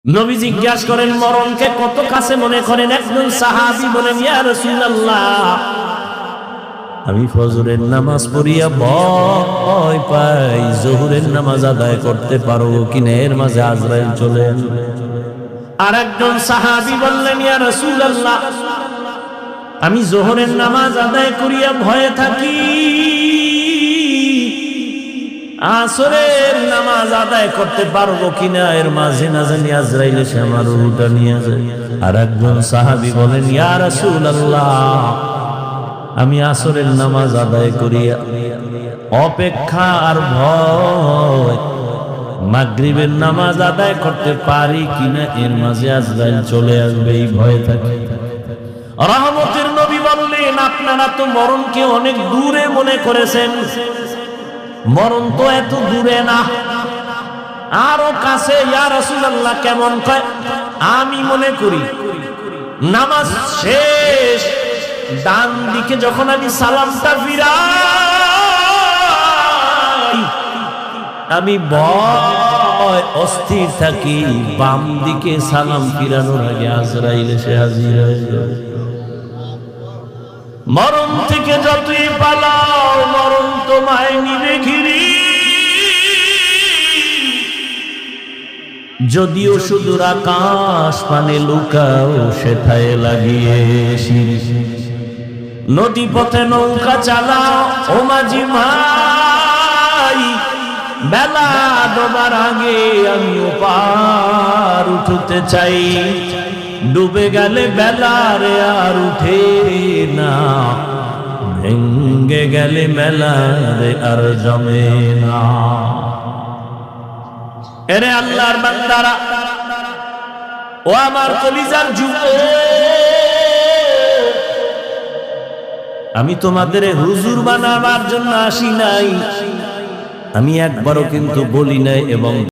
নবী জিজ্ঞাসা করেন মরণকে কত কাছে মনে করেন? একজন সাহাবী বলেন, ইয়া রাসূলুল্লাহ, আমি ফজরের নামাজ পড়িয়া ভয় পাই জোহরের নামাজ আদায় করতে পারবো কিনা, এর মাঝে আজরাইল চলে আসবে। আর একজন সাহাবী বললেন, ইয়া রাসূলুল্লাহ, আমি জোহরের নামাজ আদায় করিয়া ভয়ে থাকি আসরের নামাজ আদায় করতে পারবো কিনা, এর মাঝে না জানি আজরাইল এসে আমার রূহটা নিয়ে যায়। আর একজন সাহাবী বলেন, ইয়া রাসূলুল্লাহ, আমি আসরের নামাজ আদায় করিয়া অপেক্ষা আর ভয় মাগরিবের নামাজ আদায় করতে পারি কিনা, এর মাঝে আজরাইল চলে আসবে, এই ভয়ে থাকে। রহমতের নবী বললেন, আপনারা তো মরণকে অনেক দূরে মনে করেছেন, মরণ তো এত দূরে না, আরো কাছে। ইয়া রাসূলুল্লাহ, কেমন? কয়, আমি মনে করি নামাজ শেষ ডান দিকে যখন আমি সালামটা ফিরাই, আমি ভয় অস্থির থাকি, বাম দিকে সালাম ফিরানোর আগে আজরাইল এসে হাজির হয়ে যায়। মরণ থেকে যতই পালাও, মরণ তোমায় নিবে ঘিরি, যদিও সুদূর আকাশ পানে লুকাও সেথায় লাগিয়ে শিরি। নদী পথে নৌকা চালাও ও মাঝি ভাই, বেলা ডোবার আগে আমি ওপার উঠতে চাই, ডুবে গেলে বেলারে আর উঠে না, ভেঙ্গে গেলে মেলারে আর জমে না। এরে আল্লাহর বান্দারা, ও আমার কলিজার যুবক, আমি তোমাদের হুজুর বানাবার জন্য আসি নাই, আমি একবারও কিন্তু বলি নাই এবং